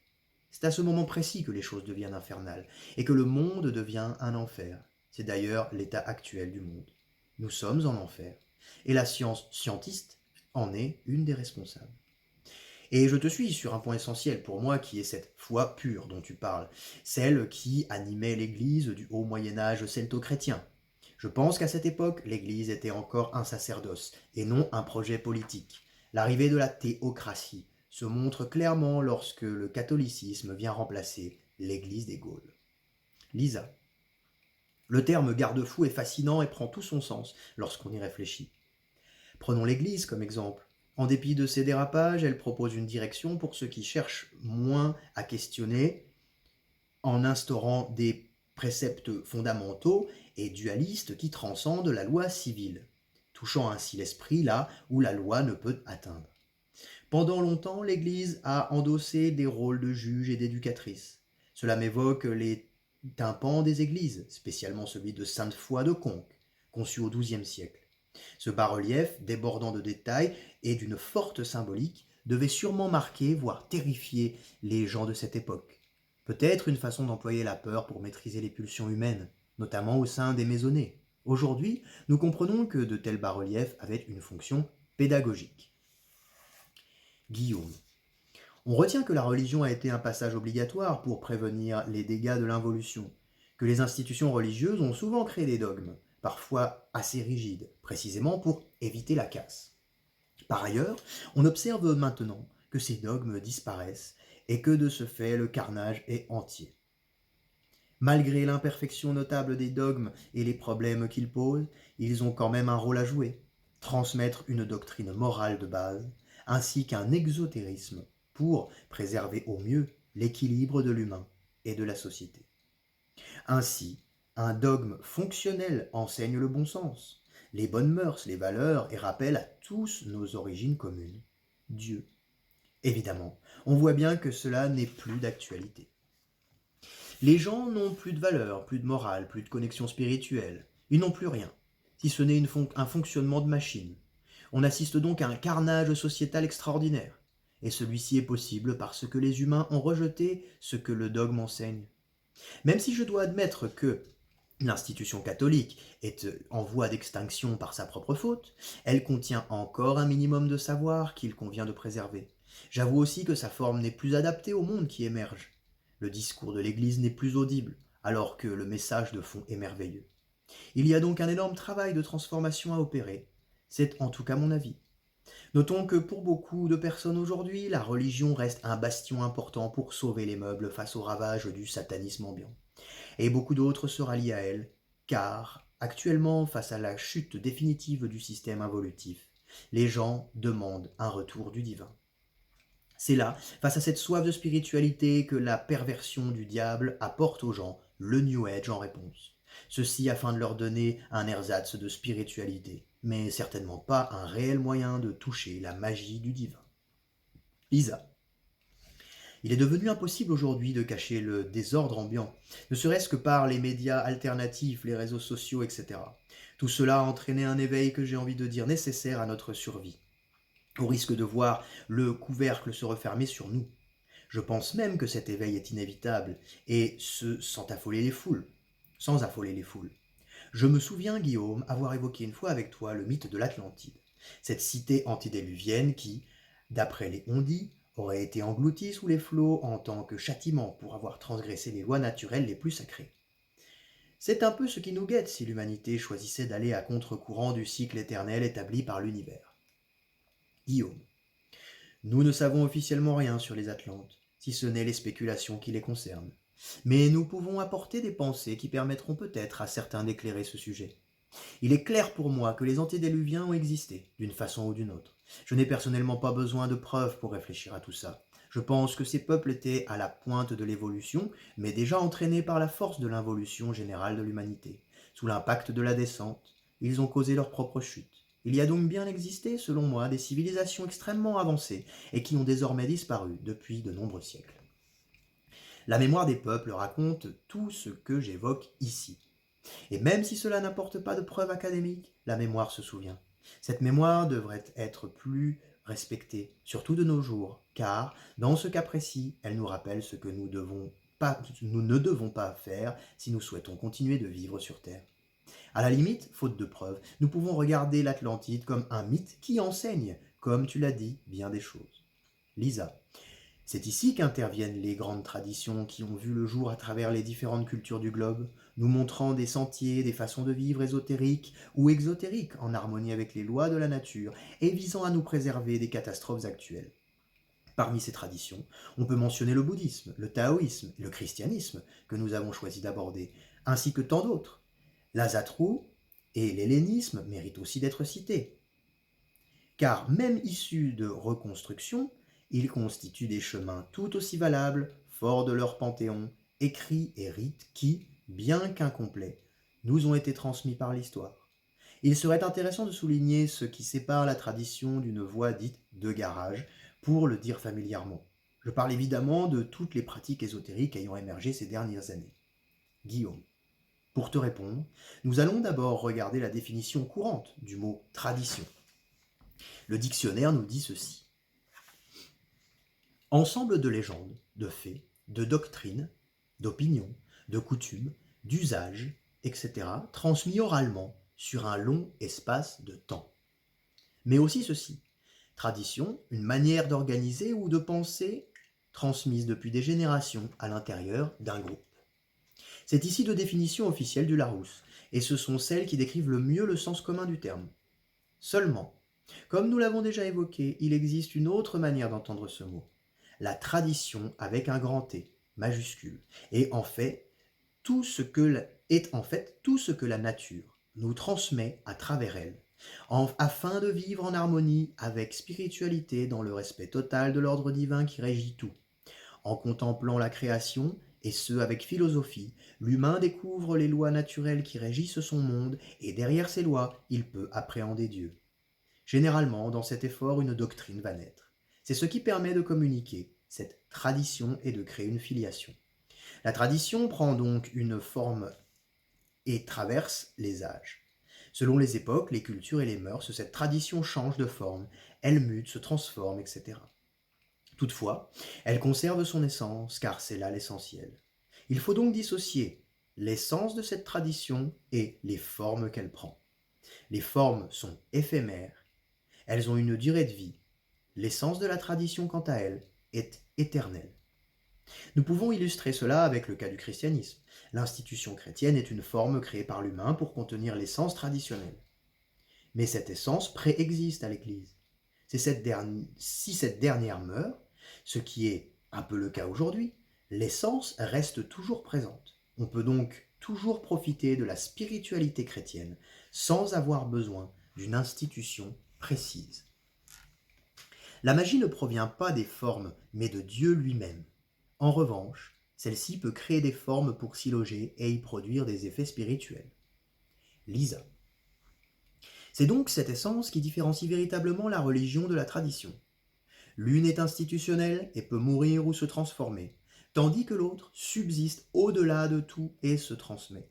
C'est à ce moment précis que les choses deviennent infernales et que le monde devient un enfer. C'est d'ailleurs l'état actuel du monde. Nous sommes en enfer et la science scientiste en est une des responsables. Et je te suis sur un point essentiel pour moi qui est cette foi pure dont tu parles, celle qui animait l'Église du haut Moyen-Âge celto-chrétien. Je pense qu'à cette époque, l'Église était encore un sacerdoce et non un projet politique. L'arrivée de la théocratie se montre clairement lorsque le catholicisme vient remplacer l'Église des Gaules. Lisa. Le terme garde-fou est fascinant et prend tout son sens lorsqu'on y réfléchit. Prenons l'Église comme exemple. En dépit de ses dérapages, elle propose une direction pour ceux qui cherchent moins à questionner en instaurant des préceptes fondamentaux et dualistes qui transcendent la loi civile, touchant ainsi l'esprit là où la loi ne peut atteindre. Pendant longtemps, l'Église a endossé des rôles de juge et d'éducatrice. Cela m'évoque les tympans des églises, spécialement celui de Sainte-Foy de Conques, conçu au XIIe siècle. Ce bas-relief, débordant de détails et d'une forte symbolique, devait sûrement marquer, voire terrifier les gens de cette époque. Peut-être une façon d'employer la peur pour maîtriser les pulsions humaines, notamment au sein des maisonnées. Aujourd'hui, nous comprenons que de tels bas-reliefs avaient une fonction pédagogique. Guillaume. On retient que la religion a été un passage obligatoire pour prévenir les dégâts de l'involution, que les institutions religieuses ont souvent créé des dogmes, parfois assez rigides, précisément pour éviter la casse. Par ailleurs, on observe maintenant que ces dogmes disparaissent et que de ce fait le carnage est entier. Malgré l'imperfection notable des dogmes et les problèmes qu'ils posent, ils ont quand même un rôle à jouer, transmettre une doctrine morale de base, ainsi qu'un exotérisme pour préserver au mieux l'équilibre de l'humain et de la société. Ainsi, un dogme fonctionnel enseigne le bon sens, les bonnes mœurs, les valeurs et rappelle à tous nos origines communes, Dieu. Évidemment, on voit bien que cela n'est plus d'actualité. Les gens n'ont plus de valeur, plus de morale, plus de connexion spirituelle. Ils n'ont plus rien, si ce n'est un fonctionnement de machine. On assiste donc à un carnage sociétal extraordinaire. Et celui-ci est possible parce que les humains ont rejeté ce que le dogme enseigne. Même si je dois admettre que l'institution catholique est en voie d'extinction par sa propre faute, elle contient encore un minimum de savoir qu'il convient de préserver. J'avoue aussi que sa forme n'est plus adaptée au monde qui émerge. Le discours de l'Église n'est plus audible, alors que le message de fond est merveilleux. Il y a donc un énorme travail de transformation à opérer. C'est en tout cas mon avis. Notons que pour beaucoup de personnes aujourd'hui, la religion reste un bastion important pour sauver les meubles face aux ravages du satanisme ambiant. Et beaucoup d'autres se rallient à elle, car, actuellement, face à la chute définitive du système involutif, les gens demandent un retour du divin. C'est là, face à cette soif de spiritualité, que la perversion du diable apporte aux gens le New Age en réponse. Ceci afin de leur donner un ersatz de spiritualité, mais certainement pas un réel moyen de toucher la magie du divin. Lisa. Il est devenu impossible aujourd'hui de cacher le désordre ambiant, ne serait-ce que par les médias alternatifs, les réseaux sociaux, etc. Tout cela a entraîné un éveil que j'ai envie de dire nécessaire à notre survie, au risque de voir le couvercle se refermer sur nous. Je pense même que cet éveil est inévitable, et ce sans affoler les foules. Je me souviens, Guillaume, avoir évoqué une fois avec toi le mythe de l'Atlantide, cette cité antédiluvienne qui, d'après les on-dit, aurait été engloutie sous les flots en tant que châtiment pour avoir transgressé les lois naturelles les plus sacrées. C'est un peu ce qui nous guette si l'humanité choisissait d'aller à contre-courant du cycle éternel établi par l'univers. Guillaume. Nous ne savons officiellement rien sur les Atlantes, si ce n'est les spéculations qui les concernent. Mais nous pouvons apporter des pensées qui permettront peut-être à certains d'éclairer ce sujet. Il est clair pour moi que les antédiluviens ont existé, d'une façon ou d'une autre. Je n'ai personnellement pas besoin de preuves pour réfléchir à tout ça. Je pense que ces peuples étaient à la pointe de l'évolution, mais déjà entraînés par la force de l'involution générale de l'humanité. Sous l'impact de la descente, ils ont causé leur propre chute. Il y a donc bien existé, selon moi, des civilisations extrêmement avancées et qui ont désormais disparu depuis de nombreux siècles. La mémoire des peuples raconte tout ce que j'évoque ici. Et même si cela n'apporte pas de preuves académiques, la mémoire se souvient. Cette mémoire devrait être plus respectée, surtout de nos jours, car, dans ce cas précis, elle nous rappelle ce que nous ne devons pas faire si nous souhaitons continuer de vivre sur Terre. À la limite, faute de preuves, nous pouvons regarder l'Atlantide comme un mythe qui enseigne, comme tu l'as dit, bien des choses. Lisa. C'est ici qu'interviennent les grandes traditions qui ont vu le jour à travers les différentes cultures du globe, nous montrant des sentiers, des façons de vivre ésotériques ou exotériques en harmonie avec les lois de la nature et visant à nous préserver des catastrophes actuelles. Parmi ces traditions, on peut mentionner le bouddhisme, le taoïsme et le christianisme que nous avons choisi d'aborder, ainsi que tant d'autres. L'Azatrou et l'hellénisme méritent aussi d'être cités. Car même issus de reconstruction, ils constituent des chemins tout aussi valables, forts de leur panthéon, écrits et rites qui, bien qu'incomplets, nous ont été transmis par l'histoire. Il serait intéressant de souligner ce qui sépare la tradition d'une voie dite de garage, pour le dire familièrement. Je parle évidemment de toutes les pratiques ésotériques ayant émergé ces dernières années. Guillaume. Pour te répondre, nous allons d'abord regarder la définition courante du mot tradition. Le dictionnaire nous dit ceci. Ensemble de légendes, de faits, de doctrines, d'opinions, de coutumes, d'usages, etc., transmis oralement sur un long espace de temps. Mais aussi ceci. Tradition, une manière d'organiser ou de penser transmise depuis des générations à l'intérieur d'un groupe. C'est ici deux définitions officielles du Larousse, et ce sont celles qui décrivent le mieux le sens commun du terme. Seulement, comme nous l'avons déjà évoqué, il existe une autre manière d'entendre ce mot. La tradition avec un grand T, majuscule, est en fait tout ce que la nature nous transmet à travers elle, afin de vivre en harmonie avec spiritualité dans le respect total de l'ordre divin qui régit tout. En contemplant la création, et ce avec philosophie, l'humain découvre les lois naturelles qui régissent son monde, et derrière ces lois, il peut appréhender Dieu. Généralement, dans cet effort, une doctrine va naître. C'est ce qui permet de communiquer cette tradition et de créer une filiation. La tradition prend donc une forme et traverse les âges. Selon les époques, les cultures et les mœurs, cette tradition change de forme, elle mute, se transforme, etc. Toutefois, elle conserve son essence, car c'est là l'essentiel. Il faut donc dissocier l'essence de cette tradition et les formes qu'elle prend. Les formes sont éphémères, elles ont une durée de vie. L'essence de la tradition, quant à elle, est éternelle. Nous pouvons illustrer cela avec le cas du christianisme. L'institution chrétienne est une forme créée par l'humain pour contenir l'essence traditionnelle. Mais cette essence préexiste à l'Église. Si cette dernière meurt, ce qui est un peu le cas aujourd'hui, l'essence reste toujours présente. On peut donc toujours profiter de la spiritualité chrétienne sans avoir besoin d'une institution précise. La magie ne provient pas des formes, mais de Dieu lui-même. En revanche, celle-ci peut créer des formes pour s'y loger et y produire des effets spirituels. Lisa. C'est donc cette essence qui différencie véritablement la religion de la tradition. L'une est institutionnelle et peut mourir ou se transformer, tandis que l'autre subsiste au-delà de tout et se transmet.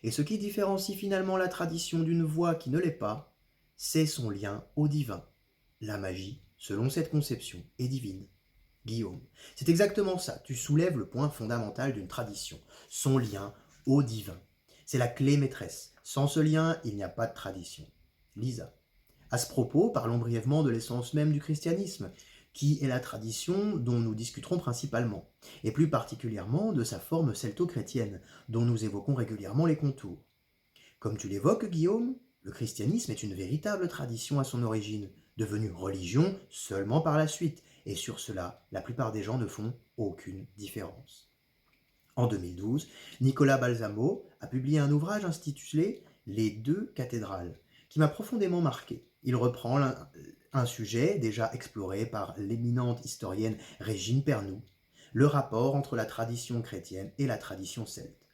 Et ce qui différencie finalement la tradition d'une voie qui ne l'est pas, c'est son lien au divin. La magie, selon cette conception, est divine. Guillaume, c'est exactement ça, tu soulèves le point fondamental d'une tradition, son lien au divin. C'est la clé maîtresse. Sans ce lien, il n'y a pas de tradition. Lisa. À ce propos, parlons brièvement de l'essence même du christianisme, qui est la tradition dont nous discuterons principalement, et plus particulièrement de sa forme celto-chrétienne, dont nous évoquons régulièrement les contours. Comme tu l'évoques, Guillaume, le christianisme est une véritable tradition à son origine, devenue religion seulement par la suite, et sur cela, la plupart des gens ne font aucune différence. En 2012, Nicolas Balsamo a publié un ouvrage intitulé « Les deux cathédrales », qui m'a profondément marqué. Il reprend un sujet déjà exploré par l'éminente historienne Régine Pernoud, le rapport entre la tradition chrétienne et la tradition celte.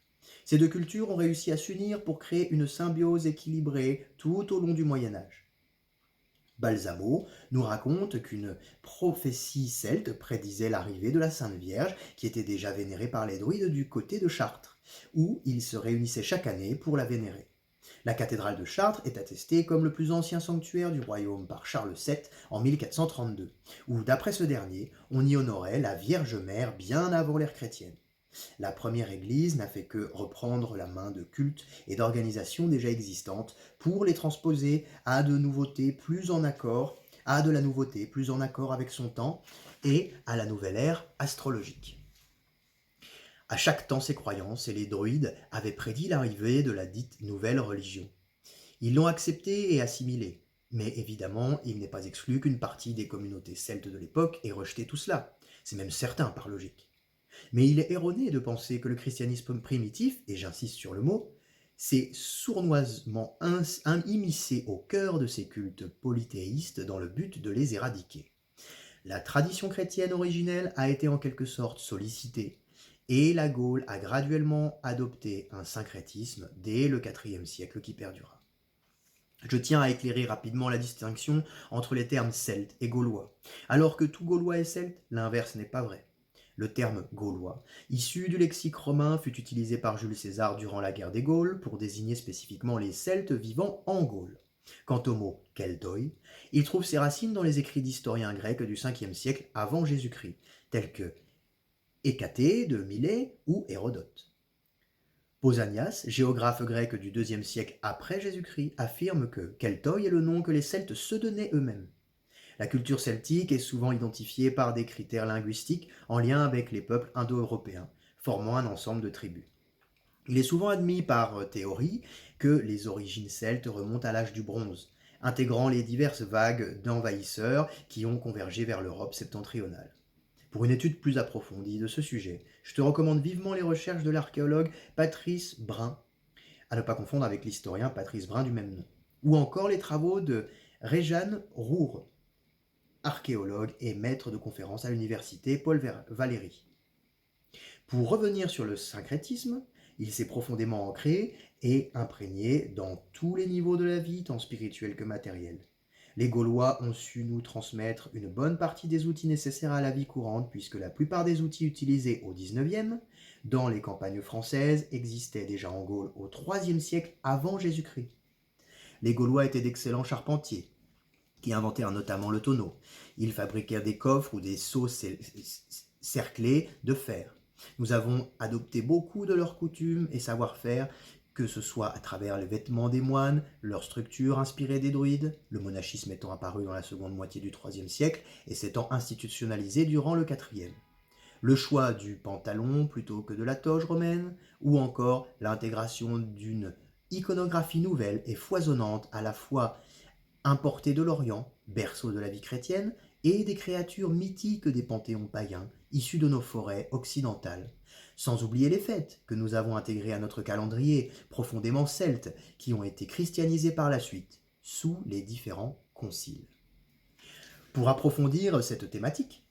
Ces deux cultures ont réussi à s'unir pour créer une symbiose équilibrée tout au long du Moyen-Âge. Balsamo nous raconte qu'une prophétie celte prédisait l'arrivée de la Sainte Vierge, qui était déjà vénérée par les druides du côté de Chartres, où ils se réunissaient chaque année pour la vénérer. La cathédrale de Chartres est attestée comme le plus ancien sanctuaire du royaume par Charles VII en 1432, où, d'après ce dernier, on y honorait la Vierge Mère bien avant l'ère chrétienne. La première église n'a fait que reprendre la main de cultes et d'organisations déjà existantes pour les transposer à de la nouveauté plus en accord avec son temps et à la nouvelle ère astrologique. À chaque temps ses croyances et les druides avaient prédit l'arrivée de la dite nouvelle religion. Ils l'ont acceptée et assimilée, mais évidemment il n'est pas exclu qu'une partie des communautés celtes de l'époque ait rejeté tout cela, c'est même certain par logique. Mais il est erroné de penser que le christianisme primitif, et j'insiste sur le mot, s'est sournoisement immiscé au cœur de ces cultes polythéistes dans le but de les éradiquer. La tradition chrétienne originelle a été en quelque sorte sollicitée, et la Gaule a graduellement adopté un syncrétisme dès le IVe siècle qui perdura. Je tiens à éclairer rapidement la distinction entre les termes celte et gaulois. Alors que tout gaulois est celte, l'inverse n'est pas vrai. Le terme gaulois, issu du lexique romain, fut utilisé par Jules César durant la guerre des Gaules pour désigner spécifiquement les Celtes vivant en Gaule. Quant au mot keltoi, il trouve ses racines dans les écrits d'historiens grecs du 5e siècle avant Jésus-Christ, tels que Hécatée de Milet ou Hérodote. Pausanias, géographe grec du 2e siècle après Jésus-Christ, affirme que keltoi est le nom que les Celtes se donnaient eux-mêmes. La culture celtique est souvent identifiée par des critères linguistiques en lien avec les peuples indo-européens, formant un ensemble de tribus. Il est souvent admis par théorie que les origines celtes remontent à l'âge du bronze, intégrant les diverses vagues d'envahisseurs qui ont convergé vers l'Europe septentrionale. Pour une étude plus approfondie de ce sujet, je te recommande vivement les recherches de l'archéologue Patrice Brun, à ne pas confondre avec l'historien Patrice Brun du même nom, ou encore les travaux de Réjeanne Roure, archéologue et maître de conférences à l'université Paul Valéry. Pour revenir sur le syncrétisme, il s'est profondément ancré et imprégné dans tous les niveaux de la vie, tant spirituelle que matérielle. Les Gaulois ont su nous transmettre une bonne partie des outils nécessaires à la vie courante, puisque la plupart des outils utilisés au XIXe, dans les campagnes françaises, existaient déjà en Gaule au IIIe siècle avant Jésus-Christ. Les Gaulois étaient d'excellents charpentiers, qui inventèrent notamment le tonneau. Ils fabriquèrent des coffres ou des seaux cerclés de fer. Nous avons adopté beaucoup de leurs coutumes et savoir-faire, que ce soit à travers les vêtements des moines, leur structure inspirée des druides, le monachisme étant apparu dans la seconde moitié du IIIe siècle et s'étant institutionnalisé durant le IVe. Le choix du pantalon plutôt que de la toge romaine, ou encore l'intégration d'une iconographie nouvelle et foisonnante à la fois importés de l'Orient, berceau de la vie chrétienne, et des créatures mythiques des panthéons païens, issus de nos forêts occidentales. Sans oublier les fêtes que nous avons intégrées à notre calendrier, profondément celtes, qui ont été christianisées par la suite, sous les différents conciles. Pour approfondir cette thématique,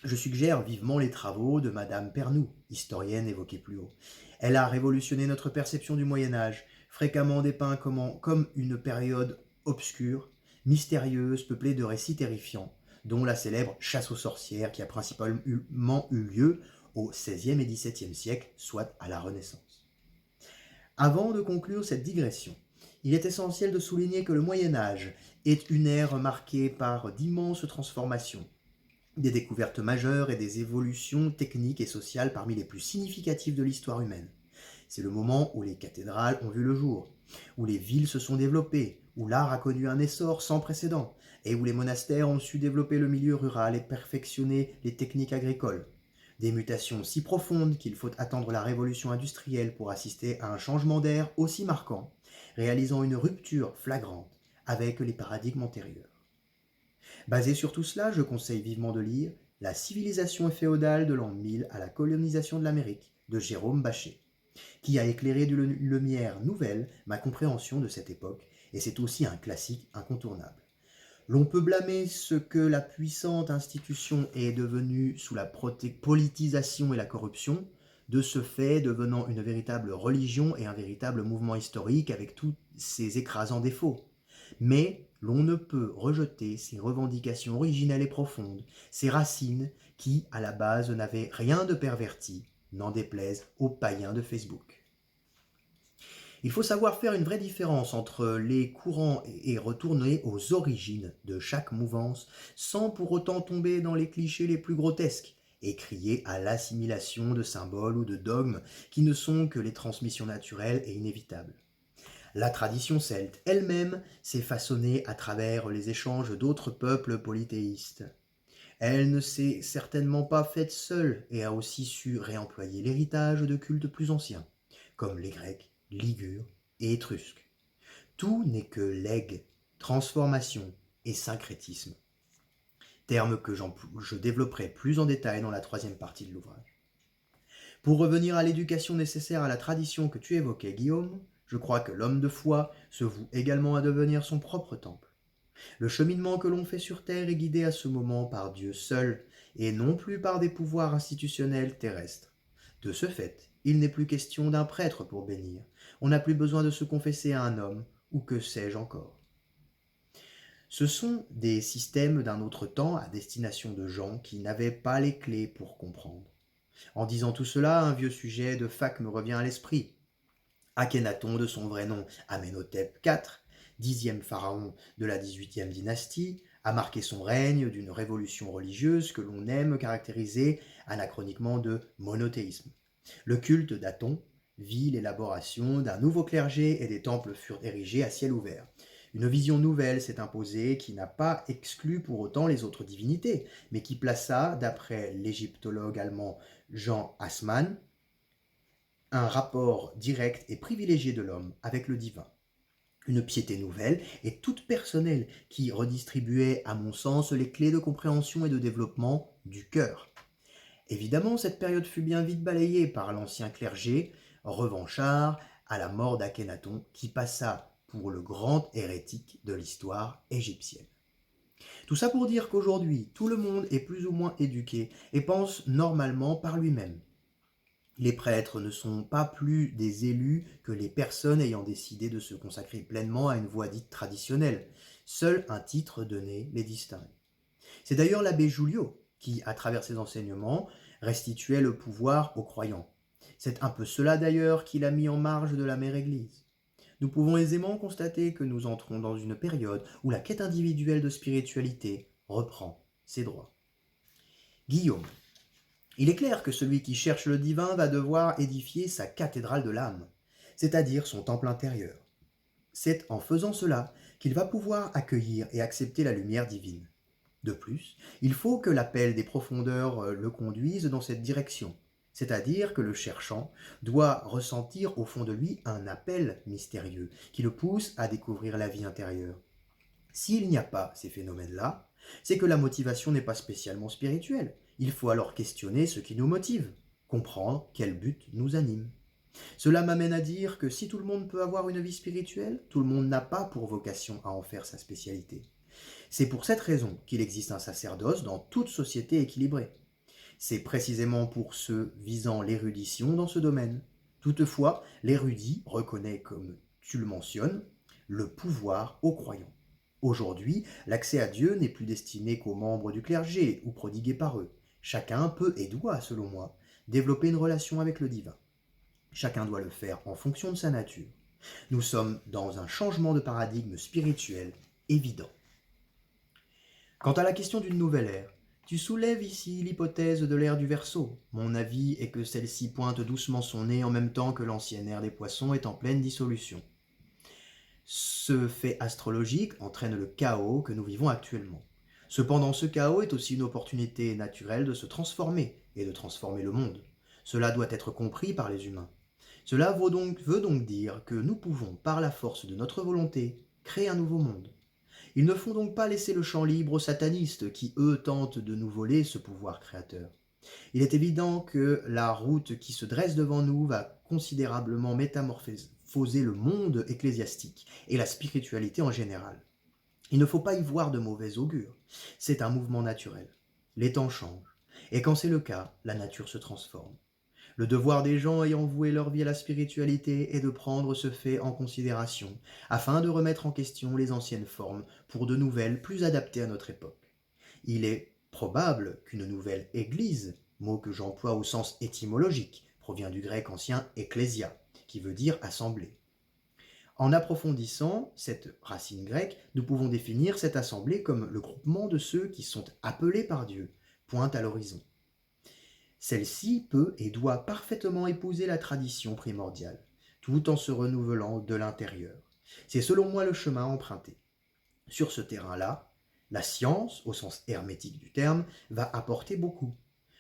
je suggère vivement les travaux de Madame Pernoud, historienne évoquée plus haut. Elle a révolutionné notre perception du Moyen-Âge, fréquemment dépeint comme une période obscure, mystérieuse, peuplée de récits terrifiants, dont la célèbre chasse aux sorcières qui a principalement eu lieu au XVIe et XVIIe siècle, soit à la Renaissance. Avant de conclure cette digression, il est essentiel de souligner que le Moyen-Âge est une ère marquée par d'immenses transformations, des découvertes majeures et des évolutions techniques et sociales parmi les plus significatives de l'histoire humaine. C'est le moment où les cathédrales ont vu le jour, où les villes se sont développées, où l'art a connu un essor sans précédent, et où les monastères ont su développer le milieu rural et perfectionner les techniques agricoles. Des mutations si profondes qu'il faut attendre la révolution industrielle pour assister à un changement d'air aussi marquant, réalisant une rupture flagrante avec les paradigmes antérieurs. Basé sur tout cela, je conseille vivement de lire La civilisation féodale de l'an 1000 à la colonisation de l'Amérique de Jérôme Bachet, qui a éclairé d'une lumière nouvelle ma compréhension de cette époque, et c'est aussi un classique incontournable. L'on peut blâmer ce que la puissante institution est devenue sous la politisation et la corruption, de ce fait devenant une véritable religion et un véritable mouvement historique avec tous ses écrasants défauts. Mais l'on ne peut rejeter ses revendications originelles et profondes, ses racines qui, à la base, n'avaient rien de perverti, n'en déplaise aux païens de Facebook. Il faut savoir faire une vraie différence entre les courants et retourner aux origines de chaque mouvance sans pour autant tomber dans les clichés les plus grotesques et crier à l'assimilation de symboles ou de dogmes qui ne sont que les transmissions naturelles et inévitables. La tradition celte elle-même s'est façonnée à travers les échanges d'autres peuples polythéistes. Elle ne s'est certainement pas faite seule et a aussi su réemployer l'héritage de cultes plus anciens, comme les Grecs, Ligures et Étrusques. Tout n'est que legs, transformation et syncrétisme, termes que je développerai plus en détail dans la troisième partie de l'ouvrage. Pour revenir à l'éducation nécessaire à la tradition que tu évoquais, Guillaume, je crois que l'homme de foi se voue également à devenir son propre temple. Le cheminement que l'on fait sur terre est guidé à ce moment par Dieu seul, et non plus par des pouvoirs institutionnels terrestres. De ce fait, il n'est plus question d'un prêtre pour bénir. On n'a plus besoin de se confesser à un homme, ou que sais-je encore. Ce sont des systèmes d'un autre temps à destination de gens qui n'avaient pas les clés pour comprendre. En disant tout cela, un vieux sujet de fac me revient à l'esprit. Akhenaton, de son vrai nom Amenhotep IV, 10e pharaon de la 18e dynastie, a marqué son règne d'une révolution religieuse que l'on aime caractériser anachroniquement de monothéisme. Le culte d'Aton vit l'élaboration d'un nouveau clergé et des temples furent érigés à ciel ouvert. Une vision nouvelle s'est imposée qui n'a pas exclu pour autant les autres divinités, mais qui plaça, d'après l'égyptologue allemand Jean Assmann, un rapport direct et privilégié de l'homme avec le divin. Une piété nouvelle et toute personnelle qui redistribuait, à mon sens, les clés de compréhension et de développement du cœur. Évidemment, cette période fut bien vite balayée par l'ancien clergé, revanchard, à la mort d'Akhénaton, qui passa pour le grand hérétique de l'histoire égyptienne. Tout ça pour dire qu'aujourd'hui, tout le monde est plus ou moins éduqué et pense normalement par lui-même. Les prêtres ne sont pas plus des élus que les personnes ayant décidé de se consacrer pleinement à une voie dite traditionnelle. Seul un titre donné les distingue. C'est d'ailleurs l'abbé Julio qui, à travers ses enseignements, restituait le pouvoir aux croyants. C'est un peu cela d'ailleurs qu'il a mis en marge de la mère Église. Nous pouvons aisément constater que nous entrons dans une période où la quête individuelle de spiritualité reprend ses droits. Guillaume. Il est clair que celui qui cherche le divin va devoir édifier sa cathédrale de l'âme, c'est-à-dire son temple intérieur. C'est en faisant cela qu'il va pouvoir accueillir et accepter la lumière divine. De plus, il faut que l'appel des profondeurs le conduise dans cette direction, c'est-à-dire que le cherchant doit ressentir au fond de lui un appel mystérieux qui le pousse à découvrir la vie intérieure. S'il n'y a pas ces phénomènes-là, c'est que la motivation n'est pas spécialement spirituelle. Il faut alors questionner ce qui nous motive, comprendre quel but nous anime. Cela m'amène à dire que si tout le monde peut avoir une vie spirituelle, tout le monde n'a pas pour vocation à en faire sa spécialité. C'est pour cette raison qu'il existe un sacerdoce dans toute société équilibrée. C'est précisément pour ceux visant l'érudition dans ce domaine. Toutefois, l'érudit reconnaît, comme tu le mentionnes, le pouvoir aux croyants. Aujourd'hui, l'accès à Dieu n'est plus destiné qu'aux membres du clergé ou prodigué par eux. Chacun peut et doit, selon moi, développer une relation avec le divin. Chacun doit le faire en fonction de sa nature. Nous sommes dans un changement de paradigme spirituel évident. Quant à la question d'une nouvelle ère, tu soulèves ici l'hypothèse de l'ère du Verseau. Mon avis est que celle-ci pointe doucement son nez en même temps que l'ancienne ère des Poissons est en pleine dissolution. Ce fait astrologique entraîne le chaos que nous vivons actuellement. Cependant, ce chaos est aussi une opportunité naturelle de se transformer et de transformer le monde. Cela doit être compris par les humains. Cela veut donc dire que nous pouvons, par la force de notre volonté, créer un nouveau monde. Il ne faut donc pas laisser le champ libre aux satanistes qui, eux, tentent de nous voler ce pouvoir créateur. Il est évident que la route qui se dresse devant nous va considérablement métamorphoser le monde ecclésiastique et la spiritualité en général. Il ne faut pas y voir de mauvais augure. C'est un mouvement naturel. Les temps changent. Et quand c'est le cas, la nature se transforme. Le devoir des gens ayant voué leur vie à la spiritualité est de prendre ce fait en considération, afin de remettre en question les anciennes formes pour de nouvelles plus adaptées à notre époque. Il est probable qu'une nouvelle église, mot que j'emploie au sens étymologique, provient du grec ancien ecclésia, qui veut dire assemblée. En approfondissant cette racine grecque, nous pouvons définir cette assemblée comme le groupement de ceux qui sont appelés par Dieu, pointe à l'horizon. Celle-ci peut et doit parfaitement épouser la tradition primordiale, tout en se renouvelant de l'intérieur. C'est selon moi le chemin emprunté. Sur ce terrain-là, la science, au sens hermétique du terme, va apporter beaucoup.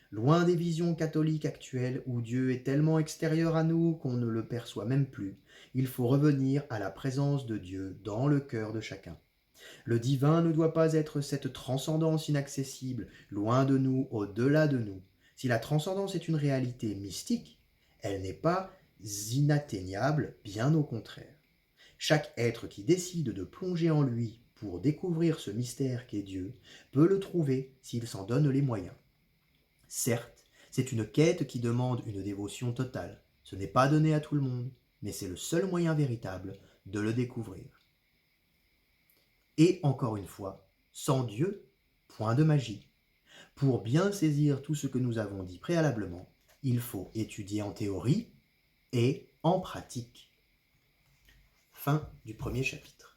Loin des visions catholiques actuelles où Dieu est tellement extérieur à nous qu'on ne le perçoit même plus, il faut revenir à la présence de Dieu dans le cœur de chacun. Le divin ne doit pas être cette transcendance inaccessible, loin de nous, au-delà de nous. Si la transcendance est une réalité mystique, elle n'est pas inatteignable, bien au contraire. Chaque être qui décide de plonger en lui pour découvrir ce mystère qu'est Dieu peut le trouver s'il s'en donne les moyens. Certes, C'est une quête qui demande une dévotion totale. Ce n'est pas donné à tout le monde, mais c'est le seul moyen véritable de le découvrir. Et encore une fois, sans Dieu, point de magie. Pour bien saisir tout ce que nous avons dit préalablement, il faut étudier en théorie et en pratique. Fin du premier chapitre.